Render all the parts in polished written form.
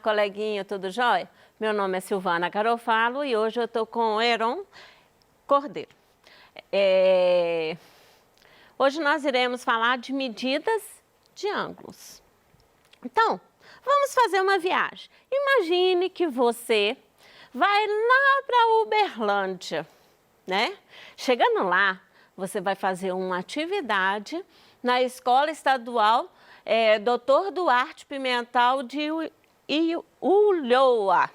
coleguinha, tudo jóia? Meu nome é Silvana Garofalo e hoje eu estou com o Heron Cordeiro. Hoje nós iremos falar de medidas de ângulos. Então, vamos fazer uma viagem. Imagine que você vai lá para Uberlândia, né? Chegando lá, você vai fazer uma atividade na Escola Estadual Dr. Duarte Pimental de Ulloa.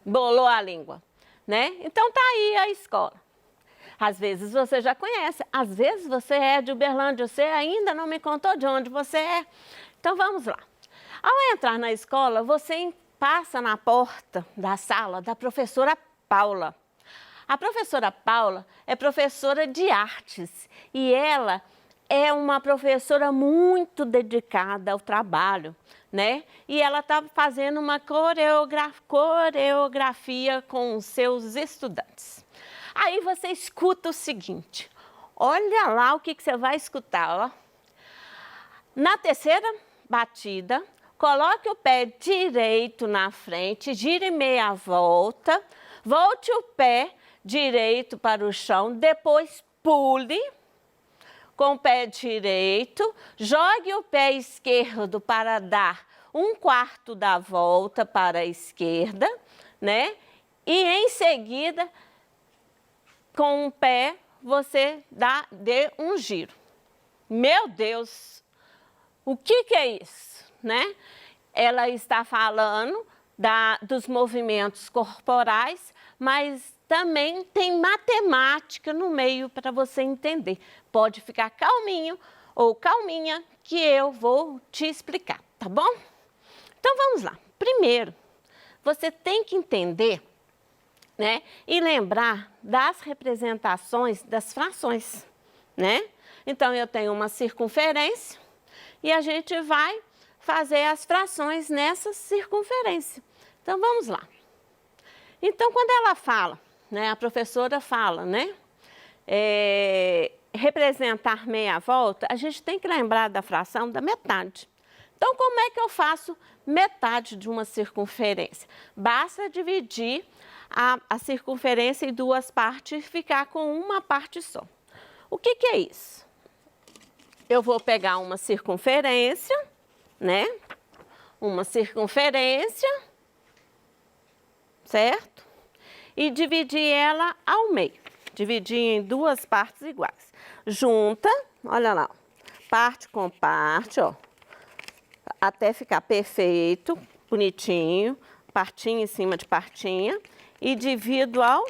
Bolou a língua, né? Então tá aí a escola. Às vezes você já conhece, às vezes você é de Uberlândia, você ainda não me contou de onde você é. Então vamos lá. Ao entrar na escola, você passa na porta da sala da professora Paula. A professora Paula é professora de artes e ela é uma professora muito dedicada ao trabalho, né? E ela está fazendo uma coreografia com os seus estudantes. Aí você escuta o seguinte, olha lá o que você vai escutar, ó. Na terceira batida, coloque o pé direito na frente, gire meia volta, volte o pé direito para o chão, depois pule com o pé direito, jogue o pé esquerdo para dar 1/4 da volta para a esquerda, né? E em seguida, com o pé, você dê um giro. Meu Deus, o que é isso, né? Ela está falando dos movimentos corporais, mas também tem matemática no meio para você entender. Pode ficar calminho ou calminha que eu vou te explicar, tá bom? Então vamos lá. Primeiro, você tem que entender, né, e lembrar das representações das frações, né? Então eu tenho uma circunferência e a gente vai fazer as frações nessa circunferência. Então vamos lá. Então quando ela fala, né, a professora fala, né, representar meia volta, a gente tem que lembrar da fração da metade. Então como é que eu faço metade de uma circunferência? Basta dividir a circunferência em duas partes e ficar com uma parte só. O que é isso? Eu vou pegar uma circunferência, né? Uma circunferência, certo? E dividir ela ao meio. Dividir em duas partes iguais. Junta, olha lá, parte com parte, ó. Até ficar perfeito, bonitinho, partinha em cima de partinha. E divido ao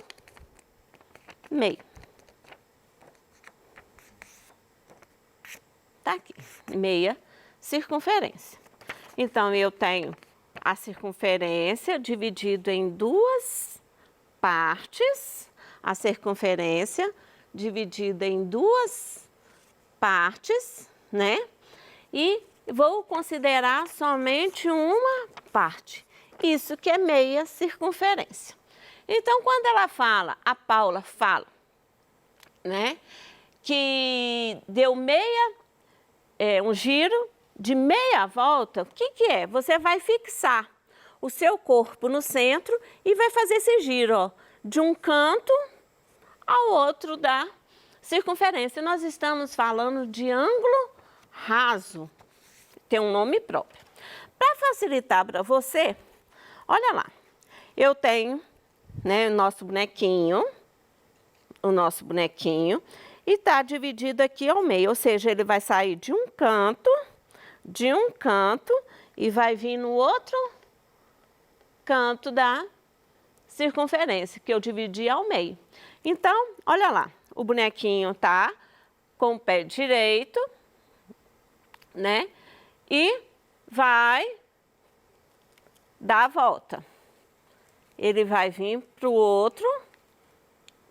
meio. Tá aqui, meia circunferência. Então, eu tenho a circunferência dividida em duas partes, a circunferência dividida em duas partes, né? E vou considerar somente uma parte. Isso que é meia circunferência. Então, quando ela fala, a Paula fala, né, que deu um giro de meia volta, o que é? Você vai fixar o seu corpo no centro e vai fazer esse giro, ó, de um canto ao outro da circunferência. Nós estamos falando de ângulo raso, tem um nome próprio. Para facilitar para você, olha lá, eu tenho, né, o nosso bonequinho, e está dividido aqui ao meio, ou seja, ele vai sair de um canto, e vai vir no outro canto da circunferência, que eu dividi ao meio. Então, olha lá, o bonequinho tá com o pé direito, né, e vai dar a volta. Ele vai vir para o outro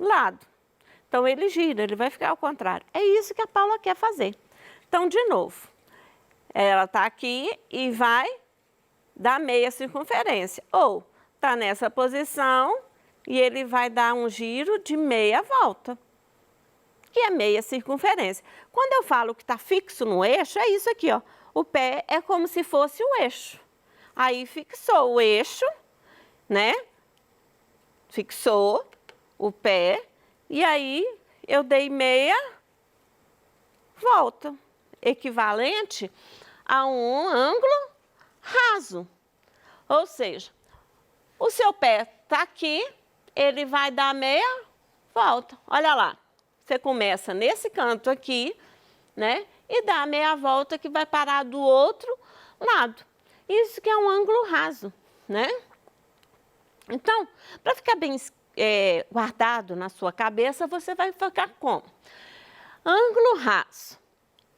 lado. Então, ele gira, ele vai ficar ao contrário. É isso que a Paula quer fazer. Então, de novo, ela está aqui e vai dar meia circunferência. Ou está nessa posição e ele vai dar um giro de meia volta, que é meia circunferência. Quando eu falo que está fixo no eixo, é isso aqui, ó. O pé é como se fosse o eixo. Aí fixou o eixo, né? Fixou o pé e aí eu dei meia volta, equivalente a um ângulo raso. Ou seja, o seu pé está aqui, ele vai dar meia volta. Olha lá, você começa nesse canto aqui, né? E dá meia volta que vai parar do outro lado. Isso que é um ângulo raso, né? Então, para ficar bem guardado na sua cabeça, você vai ficar como? Ângulo raso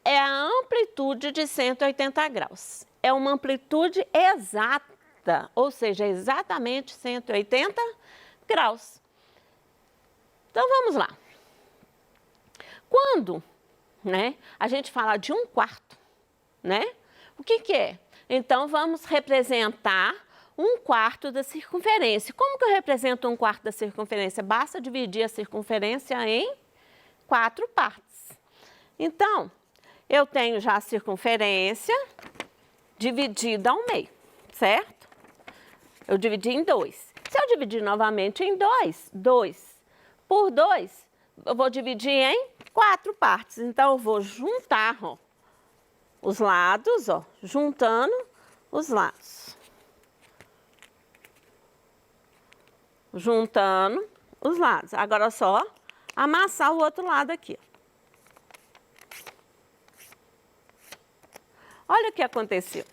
é a amplitude de 180 graus. É uma amplitude exata, ou seja, exatamente 180 graus. Então, vamos lá. Quando, né, a gente fala de um quarto, né? O que que é? Então, vamos representar um quarto da circunferência. Como que eu represento um quarto da circunferência? Basta dividir a circunferência em 4 partes. Então, eu tenho já a circunferência dividida ao meio, certo? Eu dividi em 2. Se eu dividir novamente em 2, 2 por 2, eu vou dividir em 4 partes. Então, eu vou juntar, ó, os lados, ó, juntando os lados. Juntando os lados. Agora é só amassar o outro lado aqui. Olha o que aconteceu.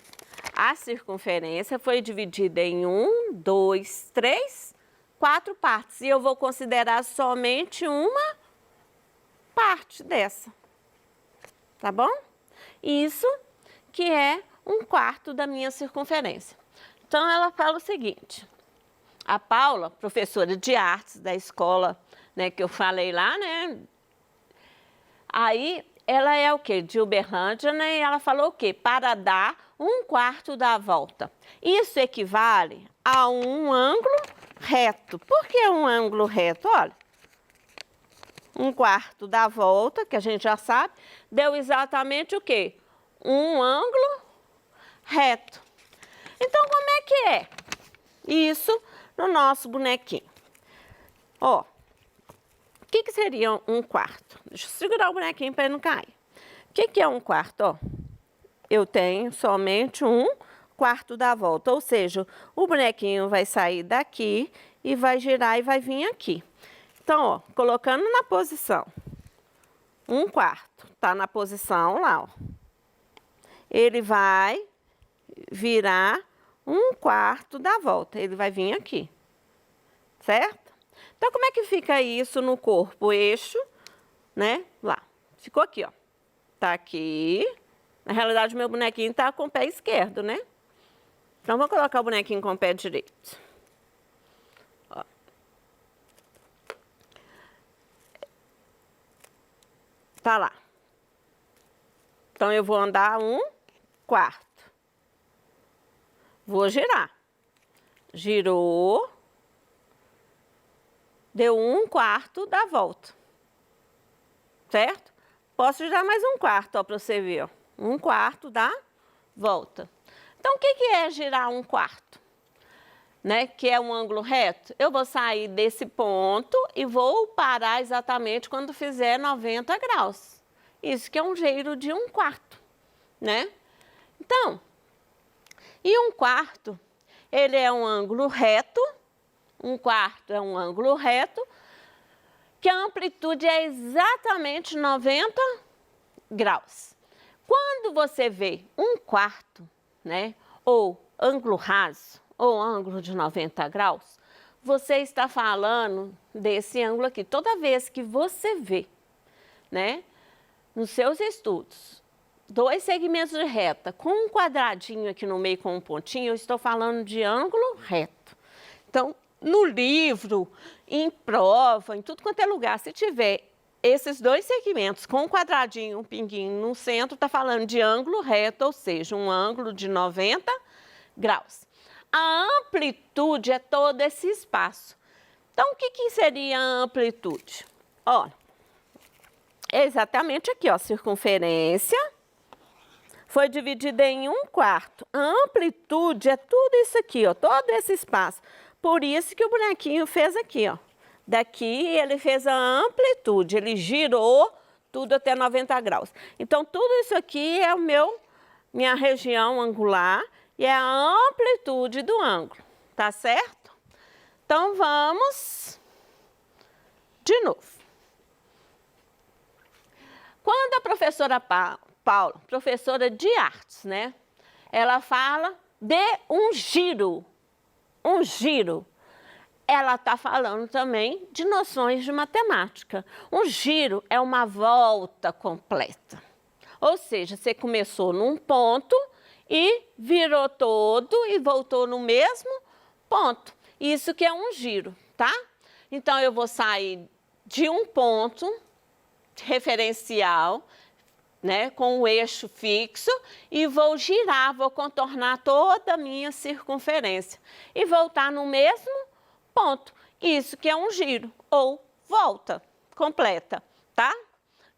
A circunferência foi dividida em 1, 2, 3, 4 partes. E eu vou considerar somente uma parte dessa. Tá bom? Isso que é um quarto da minha circunferência. Então, ela fala o seguinte. A Paula, professora de artes da escola, né, que eu falei lá, né? Aí, ela é o quê? De Uberlândia, né? E ela falou o quê? Para dar um quarto da volta. Isso equivale a um ângulo reto. Por que um ângulo reto? Olha, um quarto da volta, que a gente já sabe, deu exatamente o quê? Um ângulo reto. Então, como é que é isso no nosso bonequinho? Ó, o que seria um quarto? Deixa eu segurar o bonequinho para ele não cair. O que é um quarto? Ó, eu tenho somente um quarto da volta, ou seja, o bonequinho vai sair daqui e vai girar e vai vir aqui. Então, ó, colocando na posição, um quarto, tá na posição lá, ó. Ele vai virar um quarto da volta, ele vai vir aqui, certo? Então, como é que fica isso no corpo? O eixo, né, lá. Ficou aqui, ó. Tá aqui. Na realidade, o meu bonequinho tá com o pé esquerdo, né? Então, vou colocar o bonequinho com o pé direito. Ó. Tá lá. Então, eu vou andar um quarto. Vou girar. Girou. Deu um quarto da volta. Certo? Posso girar mais um quarto, ó, para você ver, ó. Um quarto da volta. Então, o que que é girar um quarto? Né? Que é um ângulo reto. Eu vou sair desse ponto e vou parar exatamente quando fizer 90 graus. Isso que é um giro de um quarto, né? Então, e um quarto, ele é um ângulo reto. Um quarto é um ângulo reto, que a amplitude é exatamente 90 graus. Quando você vê um quarto, né, ou ângulo raso, ou ângulo de 90 graus, você está falando desse ângulo aqui. Toda vez que você vê, né, nos seus estudos, 2 segmentos de reta com um quadradinho aqui no meio com um pontinho, eu estou falando de ângulo reto. Então, no livro, em prova, em tudo quanto é lugar, se tiver esses 2 segmentos com um quadradinho, um pinguinho no centro, está falando de ângulo reto, ou seja, um ângulo de 90 graus. A amplitude é todo esse espaço. Então, o que que seria a amplitude? Ó, é exatamente aqui, ó, circunferência foi dividida em 1/4. A amplitude é tudo isso aqui, ó, todo esse espaço. Por isso que o bonequinho fez aqui, ó. Daqui ele fez a amplitude, ele girou tudo até 90 graus. Então, tudo isso aqui é minha região angular e é a amplitude do ângulo, tá certo? Então, vamos de novo. Quando a professora Paula, professora de artes, né? Ela fala de um giro. Um giro. Ela está falando também de noções de matemática. Um giro é uma volta completa. Ou seja, você começou num ponto e virou todo e voltou no mesmo ponto. Isso que é um giro, tá? Então, eu vou sair de um ponto referencial, né, com o eixo fixo e vou girar, vou contornar toda a minha circunferência e voltar no mesmo ponto. Isso que é um giro ou volta completa, tá?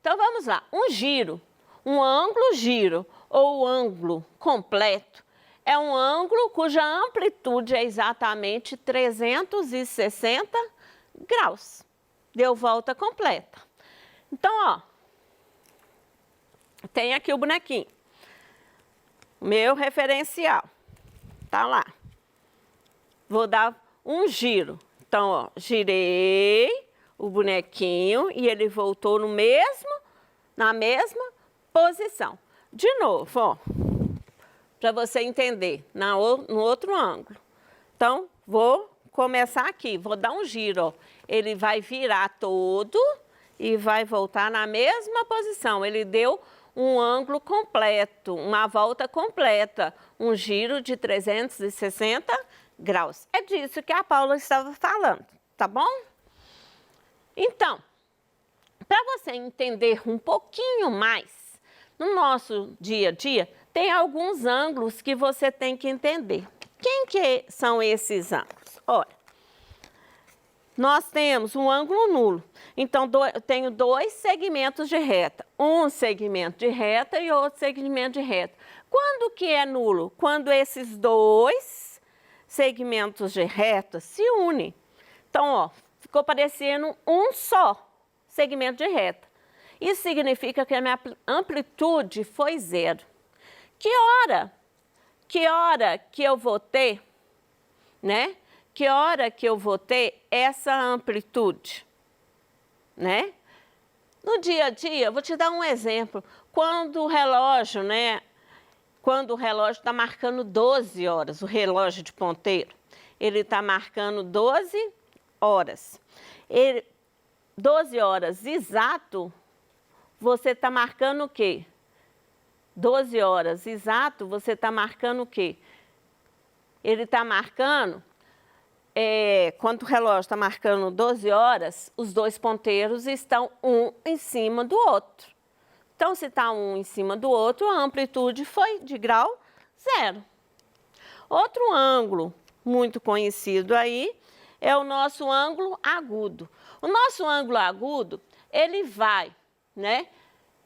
Então, vamos lá. Um giro, um ângulo giro ou ângulo completo é um ângulo cuja amplitude é exatamente 360 graus. Deu volta completa. Então, ó, tem aqui o bonequinho. Meu referencial. Tá lá. Vou dar um giro. Então, ó, girei o bonequinho e ele voltou na mesma posição. De novo, ó, para você entender, no outro ângulo. Então, vou começar aqui, vou dar um giro, ó. Ele vai virar todo e vai voltar na mesma posição. Ele deu um ângulo completo, uma volta completa, um giro de 360 graus. É disso que a Paula estava falando, tá bom? Então, para você entender um pouquinho mais, no nosso dia a dia, tem alguns ângulos que você tem que entender. Quem que são esses ângulos? Olha, nós temos um ângulo nulo. Então, eu tenho dois segmentos de reta. Um segmento de reta e outro segmento de reta. Quando que é nulo? Quando esses dois segmentos de reta se unem. Então, ó, ficou parecendo um só segmento de reta. Isso significa que a minha amplitude foi 0. Que hora que eu vou ter, né? Que hora que eu vou ter essa amplitude, né? No dia a dia, eu vou te dar um exemplo. Quando o relógio, né? Quando o relógio está marcando 12 horas, o relógio de ponteiro, ele está marcando 12 horas. 12 horas exato, você está marcando o quê? 12 horas exato, você está marcando o quê? Ele está marcando, quando o relógio está marcando 12 horas, os dois ponteiros estão um em cima do outro. Então, se está um em cima do outro, a amplitude foi de grau 0. Outro ângulo muito conhecido aí é o nosso ângulo agudo. O nosso ângulo agudo, ele vai, né,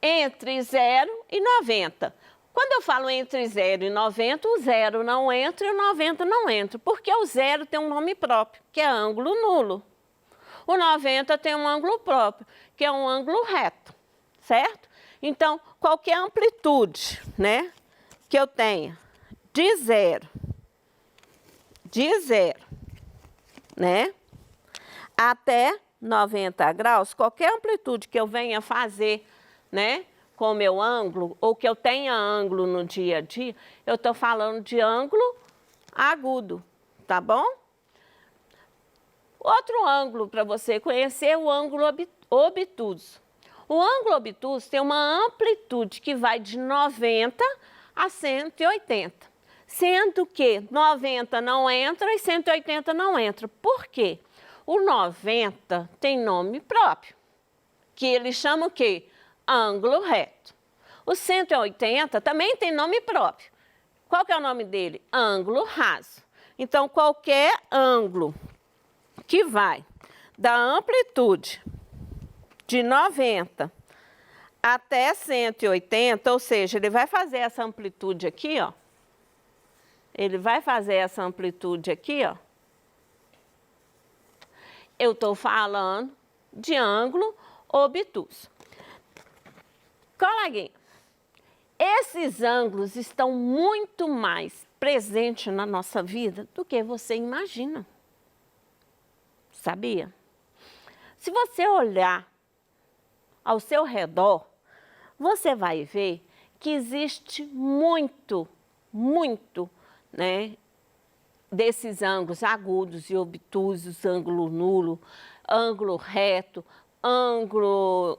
entre 0 e 90. Quando eu falo entre 0 e 90, o 0 não entra e o 90 não entra, porque o 0 tem um nome próprio, que é ângulo nulo. O 90 tem um ângulo próprio, que é um ângulo reto, certo? Então, qualquer amplitude, né, que eu tenha de 0, né, até 90 graus, qualquer amplitude que eu venha fazer, né, com o meu ângulo, ou que eu tenha ângulo no dia a dia, eu estou falando de ângulo agudo, tá bom? Outro ângulo para você conhecer é o ângulo obtuso. O ângulo obtuso tem uma amplitude que vai de 90 a 180, sendo que 90 não entra e 180 não entra. Por quê? O 90 tem nome próprio, que ele chama o quê? Ângulo reto. O 180 também tem nome próprio. Qual que é o nome dele? Ângulo raso. Então, qualquer ângulo que vai da amplitude de 90 até 180, ou seja, ele vai fazer essa amplitude aqui, ó. Ele vai fazer essa amplitude aqui, ó. Eu estou falando de ângulo obtuso. Coleguinha, esses ângulos estão muito mais presentes na nossa vida do que você imagina. Sabia? Se você olhar ao seu redor, você vai ver que existe muito, né, desses ângulos agudos e obtusos, ângulo nulo, ângulo reto, ângulo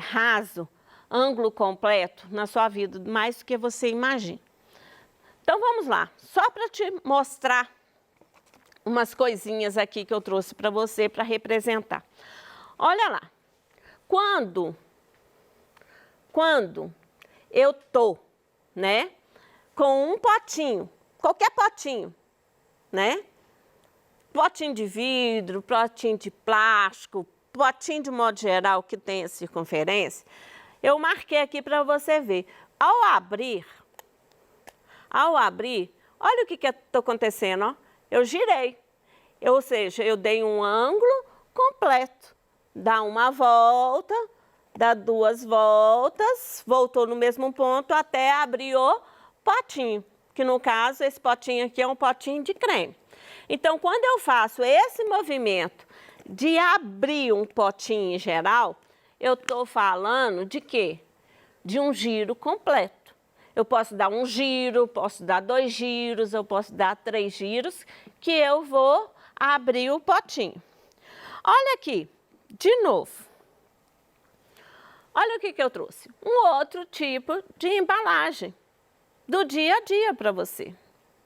raso, ângulo completo na sua vida, mais do que você imagina. Então vamos lá, só para te mostrar umas coisinhas aqui que eu trouxe para você para representar. Olha lá, quando eu tô, né, com um potinho, qualquer potinho, né? Potinho de vidro, potinho de plástico, potinho de modo geral que tenha circunferência, eu marquei aqui para você ver. Ao abrir, olha o que está acontecendo, ó. Eu girei, ou seja, eu dei um ângulo completo. Dá uma volta, dá duas voltas, voltou no mesmo ponto até abrir o potinho, que no caso esse potinho aqui é um potinho de creme. Então, quando eu faço esse movimento de abrir um potinho em geral, eu estou falando de quê? De um giro completo. Eu posso dar um giro, posso dar 2 giros, eu posso dar 3 giros, que eu vou abrir o potinho. Olha aqui, de novo. Olha o que eu trouxe. Um outro tipo de embalagem do dia a dia para você,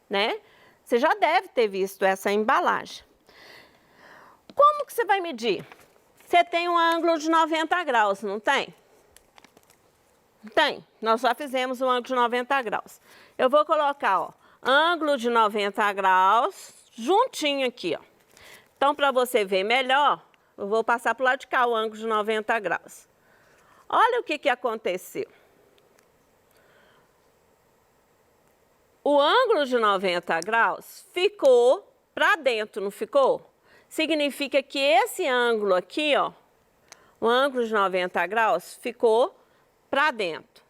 né? Você já deve ter visto essa embalagem. Como que você vai medir? Você tem um ângulo de 90 graus, não tem? Tem. Nós já fizemos um ângulo de 90 graus. Eu vou colocar, ó, ângulo de 90 graus juntinho aqui, ó. Então, para você ver melhor, eu vou passar para o lado de cá o ângulo de 90 graus. Olha o que aconteceu. O ângulo de 90 graus ficou para dentro, não ficou? Significa que esse ângulo aqui, ó, o ângulo de 90 graus ficou para dentro.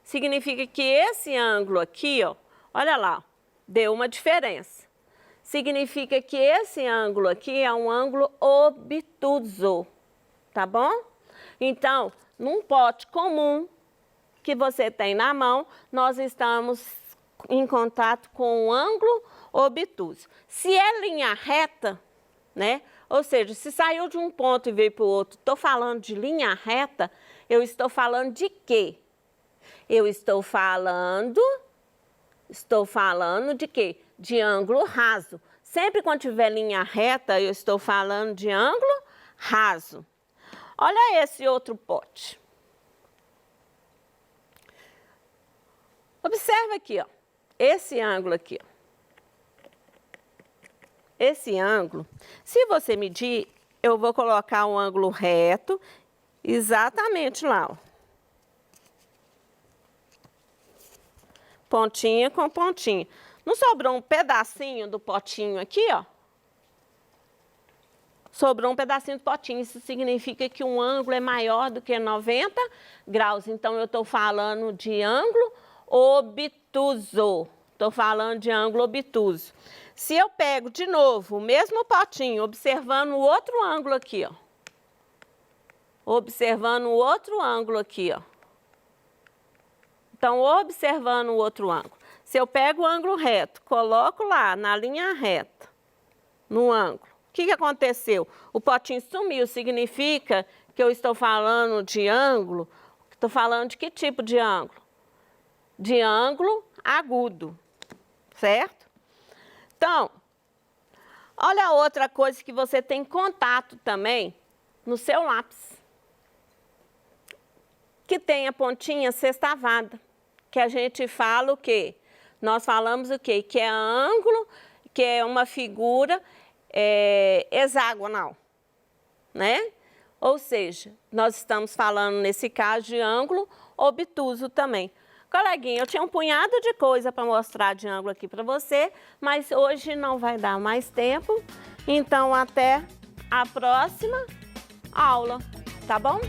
Significa que esse ângulo aqui, ó, olha lá, deu uma diferença. Significa que esse ângulo aqui é um ângulo obtuso, tá bom? Então, num pote comum que você tem na mão, nós estamos em contato com um ângulo obtuso. Se é linha reta, né? Ou seja, se saiu de um ponto e veio para o outro, estou falando de linha reta, eu estou falando de quê? Eu estou falando de quê? De ângulo raso. Sempre quando tiver linha reta, eu estou falando de ângulo raso. Olha esse outro pote. Observa aqui, ó. Esse ângulo aqui, ó. Esse ângulo, se você medir, eu vou colocar um ângulo reto exatamente lá, ó. Pontinha com pontinha. Não sobrou um pedacinho do potinho aqui, ó? Sobrou um pedacinho do potinho. Isso significa que um ângulo é maior do que 90 graus. Então, eu estou falando de ângulo obtuso. Estou falando de ângulo obtuso. Se eu pego de novo o mesmo potinho, observando o outro ângulo aqui, ó. Observando o outro ângulo aqui, ó. Então, observando o outro ângulo. Se eu pego o ângulo reto, coloco lá na linha reta, no ângulo, o que aconteceu? O potinho sumiu, significa que eu estou falando de ângulo, estou falando de que tipo de ângulo? De ângulo agudo, certo? Então, olha outra coisa que você tem contato também no seu lápis, que tem a pontinha sextavada, que a gente fala o quê? Nós falamos o quê? Que é ângulo, que é uma figura hexagonal, né? Ou seja, nós estamos falando nesse caso de ângulo obtuso também. Coleguinha, eu tinha um punhado de coisa para mostrar de ângulo aqui para você, mas hoje não vai dar mais tempo. Então, até a próxima aula, tá bom?